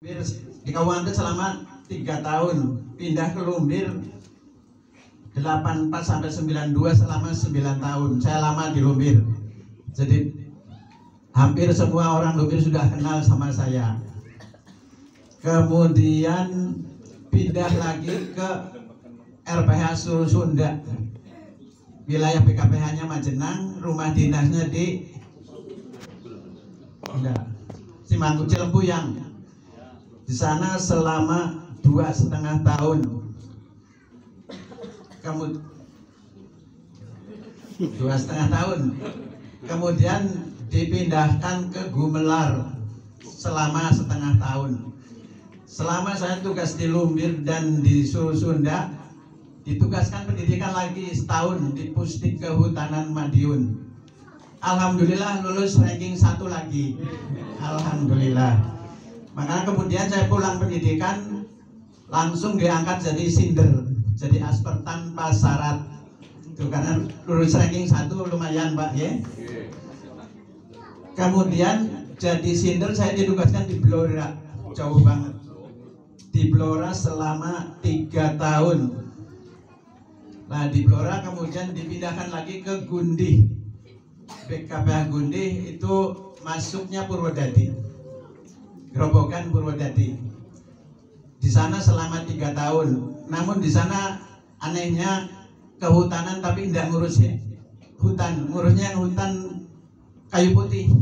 di Kabupaten selama 3 tahun, pindah ke Lumbir 84 sampai 92 selama 9 tahun. Saya lama di Lumbir. Jadi hampir semua orang Lumbir sudah kenal sama saya. Kemudian pindah lagi ke RPH Sunda. Wilayah PKPH-nya Majenang, rumah dinasnya di Simanggu Cilembuyang. Di sana selama 2,5 tahun. Kemudian 2,5 tahun. Kemudian dipindahkan ke Gumelar selama setengah tahun. Selama saya tugas di Lumbir dan di Sunda, ditugaskan pendidikan lagi setahun di Pusdik Kehutanan Madiun. Alhamdulillah lulus ranking 1 lagi. Alhamdulillah. Makanya kemudian saya pulang pendidikan langsung diangkat jadi sinder, jadi asper tanpa syarat. Itu karena lulus ranking 1 lumayan Pak ya. Kemudian jadi sinder saya ditugaskan di Blora, jauh banget. Di Blora selama 3 tahun. Nah di Blora kemudian dipindahkan lagi ke Gundih. PKPH Gundih itu masuknya Purwodadi, Grobogan Purwodadi. Di sana selama 3 tahun. Namun di sana anehnya kehutanan tapi tidak ngurusin hutan, ngurusnya hutan kayu putih.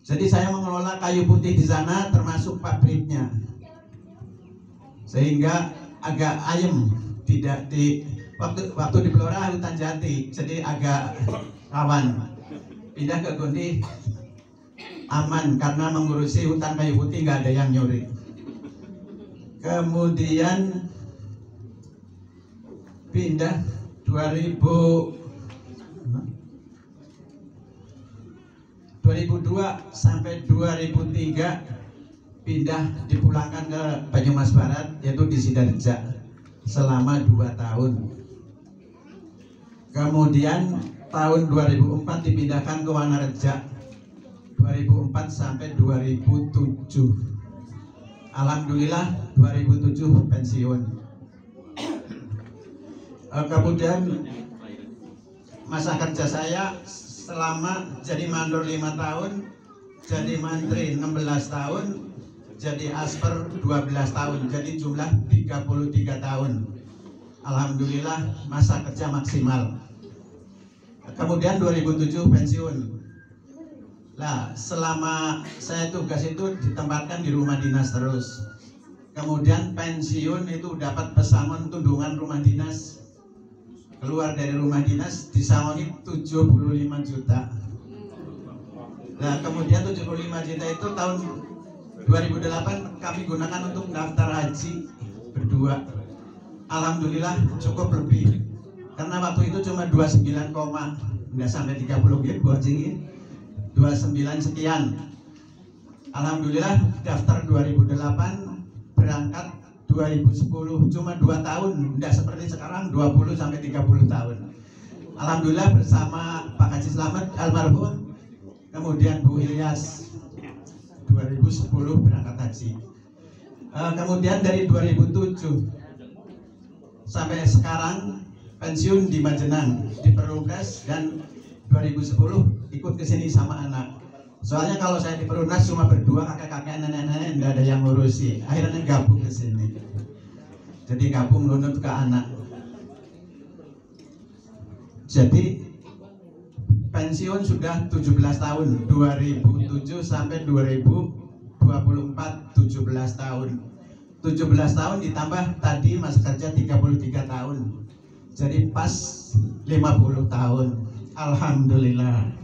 Jadi saya mengelola kayu putih di sana termasuk pabriknya, sehingga agak ayem, tidak di waktu di Blora hutan jati, jadi agak rawan. Pindah ke Gundih aman karena mengurusi hutan kayu putih nggak ada yang nyuri. Kemudian pindah 2002 sampai 2003 pindah dipulangkan ke Banyumas Barat, yaitu di Sidareja selama 2 tahun. Kemudian tahun 2004 dipindahkan ke Wanareja 2004 sampai 2007. Alhamdulillah 2007 pensiun. Kemudian masa kerja saya selama jadi mandor 5 tahun, jadi mantri 16 tahun, jadi asper 12 tahun, jadi jumlah 33 tahun. Alhamdulillah masa kerja maksimal. Kemudian 2007 pensiun. Nah, selama saya tugas itu ditempatkan di rumah dinas terus. Kemudian pensiun itu dapat pesangon tundungan rumah dinas. Keluar dari rumah dinas disangoni 75 juta. Nah, kemudian 75 juta itu tahun 2008 kami gunakan untuk daftar haji berdua. Alhamdulillah cukup lebih. Karena waktu itu cuma 29, nggak sampai 30 gitu bocingin. 29 sekian. Alhamdulillah daftar 2008, berangkat 2010, cuma 2 tahun, tidak seperti sekarang 20 sampai 30 tahun. Alhamdulillah bersama Pak Haji Slamet almarhum, kemudian Bu Ilyas 2010 berangkat haji. Kemudian dari 2007 sampai sekarang pensiun di Majenang, di Perumnas, dan 2010 ikut ke sini sama anak. Soalnya kalau saya di Perumnas cuma berdua, kakek-kakek, nenek-nenek, tidak ada yang ngurusi. Akhirnya gabung ke sini. Jadi gabung nunut ke anak. Jadi pensiun sudah 17 tahun, 2007 sampai 2024 17 tahun. 17 tahun ditambah tadi masa kerja 33 tahun. Jadi pas 50 tahun. Alhamdulillah.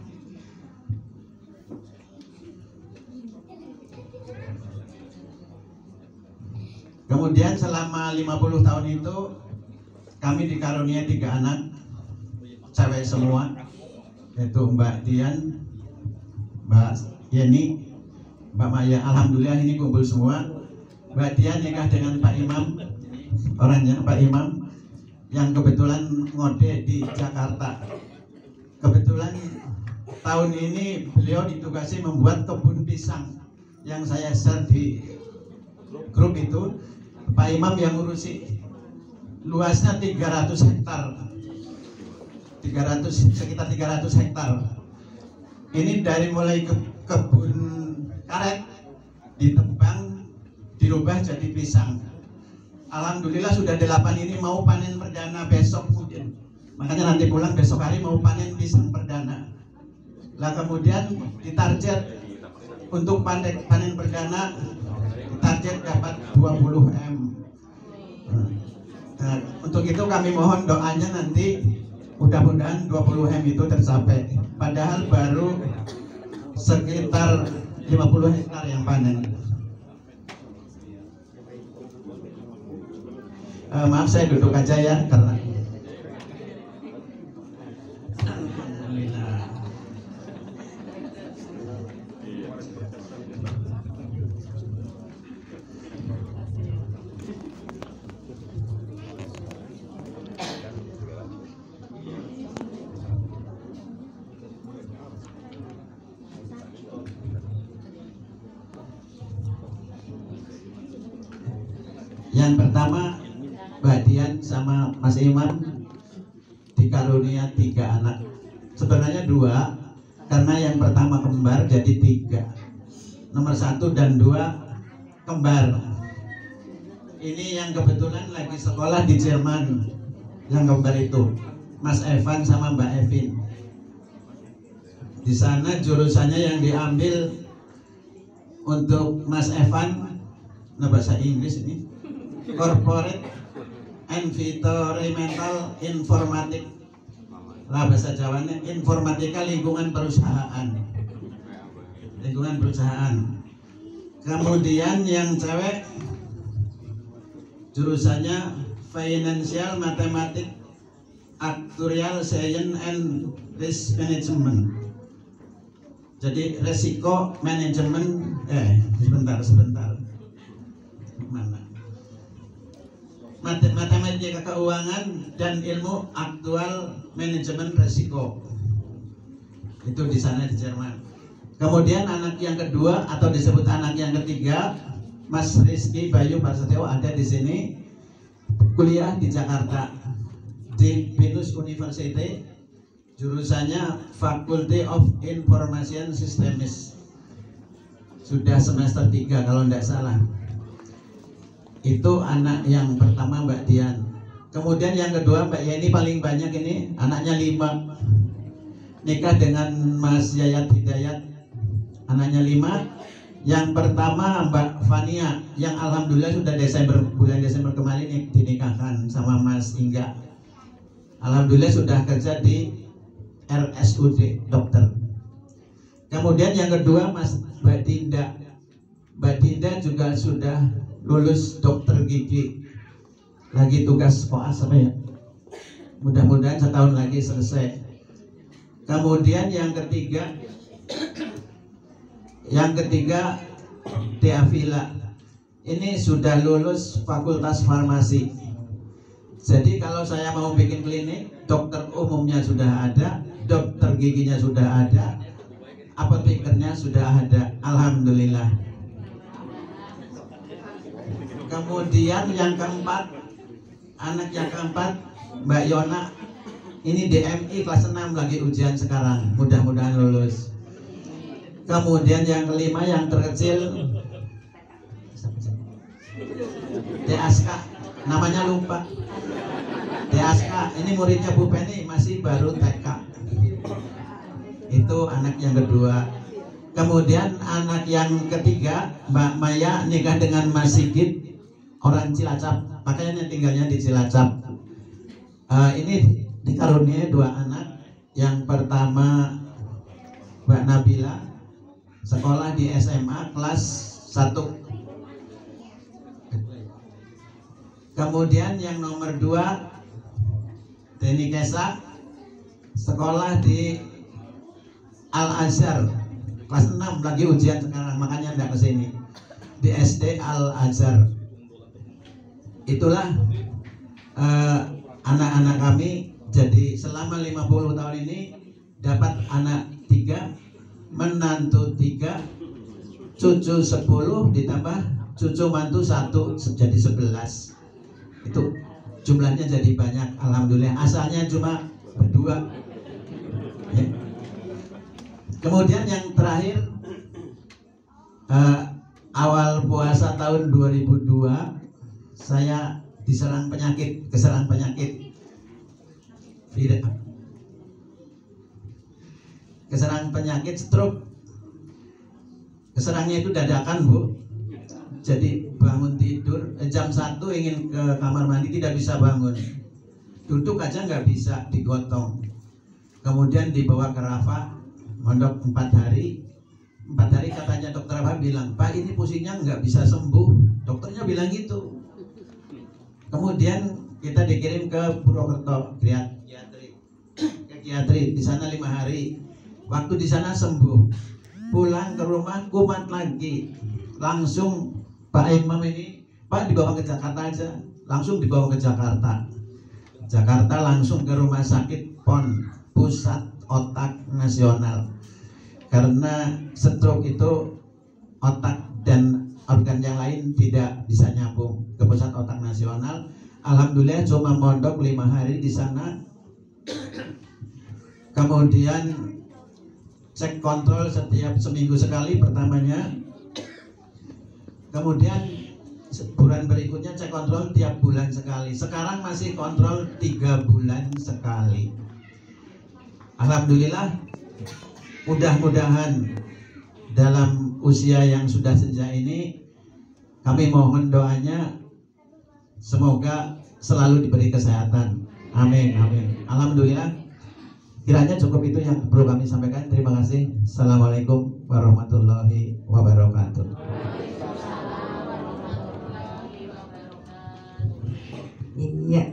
Kemudian selama 50 tahun itu kami dikaruniai 3 anak, cewek semua, yaitu Mbak Dian, Mbak Yeni, Mbak Maya. Alhamdulillah ini kumpul semua. Mbak Dian nikah dengan Pak Imam, orangnya Pak Imam, yang kebetulan ngode di Jakarta. Kebetulan tahun ini beliau ditugasi membuat kebun pisang yang saya share di grup itu Pak Imam yang ngurusi. Luasnya 300 hektar. Sekitar 300 hektar. Ini dari mulai kebun karet ditebang, dirubah jadi pisang. Alhamdulillah sudah 8 ini mau panen perdana besok mungkin. Makanya nanti pulang besok hari mau panen pisang perdana. Lah kemudian ditarget untuk panen perdana, target dapat 20 M. Nah, untuk itu kami mohon doanya nanti mudah-mudahan 20 M itu tercapai. Padahal baru sekitar 50 hektar yang panen. Maaf saya duduk aja ya karena yang pertama Mbak Dian sama Mas Imam dikarunia 3 anak. Sebenarnya 2 karena yang pertama kembar jadi 3. Nomor 1 dan 2 kembar. Ini yang kebetulan lagi sekolah di Jerman. Yang kembar itu Mas Evan sama Mbak Evin. Di sana jurusannya yang diambil untuk Mas Evan, nah bahasa Inggris ini, Corporate Environmental Informatik. Lah bahasa Jawanya informatika lingkungan perusahaan. Lingkungan perusahaan. Kemudian yang cewek jurusannya Financial Mathematics Actuarial Science and Risk Management. Jadi resiko manajemen sebentar. Mana? Matematika keuangan dan ilmu aktual manajemen resiko. Itu di sana di Jerman. Kemudian anak yang kedua atau disebut anak yang ketiga, Mas Rizky Bayu Prasetyo ada di sini, kuliah di Jakarta di Binus University, jurusannya Faculty of Information Systems. Sudah semester 3 kalau tidak salah. Itu anak yang pertama Mbak Dian. Kemudian yang kedua Mbak Yeni paling banyak ini, anaknya 5. Nikah dengan Mas Yayat Hidayat, anaknya 5. Yang pertama Mbak Fania, yang alhamdulillah sudah bulan Desember kemarin dinikahkan sama Mas Ingga. Alhamdulillah sudah kerja di RSUD dokter. Kemudian yang kedua Mbak Dinda. Mbak Dinda juga sudah lulus dokter gigi, lagi tugas koas apa ya, mudah-mudahan setahun lagi selesai. Kemudian yang ketiga Deavila, ini sudah lulus fakultas farmasi. Jadi kalau saya mau bikin klinik, dokter umumnya sudah ada, dokter giginya sudah ada, apotekernya sudah ada, alhamdulillah. Kemudian yang keempat, anak yang keempat Mbak Yona, ini DMI kelas 6 lagi ujian sekarang, mudah-mudahan lulus. Kemudian yang kelima yang terkecil Deaska, namanya lupa. Deaska, ini muridnya Bu Penny, masih baru TK. Itu anak yang kedua. Kemudian anak yang ketiga Mbak Maya nikah dengan Mas Sigit, orang Cilacap, makanya tinggalnya di Cilacap. Ini dikaruniai 2 anak. Yang pertama Mbak Nabila, sekolah di SMA kelas 1. Kemudian yang nomor 2 Deni Kesa, sekolah di Al Azhar kelas 6, lagi ujian sekarang, makanya tidak kesini, di SD Al Azhar. Itulah anak-anak kami. Jadi selama 50 tahun ini dapat anak 3, menantu 3, cucu 10, ditambah cucu mantu 1 jadi 11. Itu jumlahnya jadi banyak, alhamdulillah. Asalnya cuma berdua. Ya. Kemudian yang terakhir, awal puasa tahun 2002 saya keserang penyakit stroke. Keserangnya itu dadakan, Bu. Jadi bangun tidur jam 1 ingin ke kamar mandi tidak bisa bangun, duduk aja nggak bisa, digotong. Kemudian dibawa ke Rafa, mondok 4 hari. 4 hari katanya dokter Rafa bilang, Pak ini pusingnya nggak bisa sembuh, dokternya bilang gitu. Kemudian kita dikirim ke Purwokerto, Giatri, di sana 5 hari. Waktu di sana sembuh, pulang ke rumah kumat lagi. Langsung Pak Imam ini, Pak dibawa ke Jakarta aja. Langsung dibawa ke Jakarta. Langsung ke rumah sakit PON, Pusat Otak Nasional. Karena stroke itu otak dan organ yang lain tidak bisa nyambung ke Pusat Otak Nasional. Alhamdulillah cuma mondok 5 hari di sana. Kemudian cek kontrol setiap seminggu sekali pertamanya. Kemudian bulan berikutnya cek kontrol tiap bulan sekali. Sekarang masih kontrol 3 bulan sekali. Alhamdulillah, mudah-mudahan dalam usia yang sudah senja ini kami mohon doanya semoga selalu diberi kesehatan. Amin, amin. Alhamdulillah. Kiranya cukup itu yang perlu kami sampaikan. Terima kasih. Assalamualaikum warahmatullahi wabarakatuh. Iya.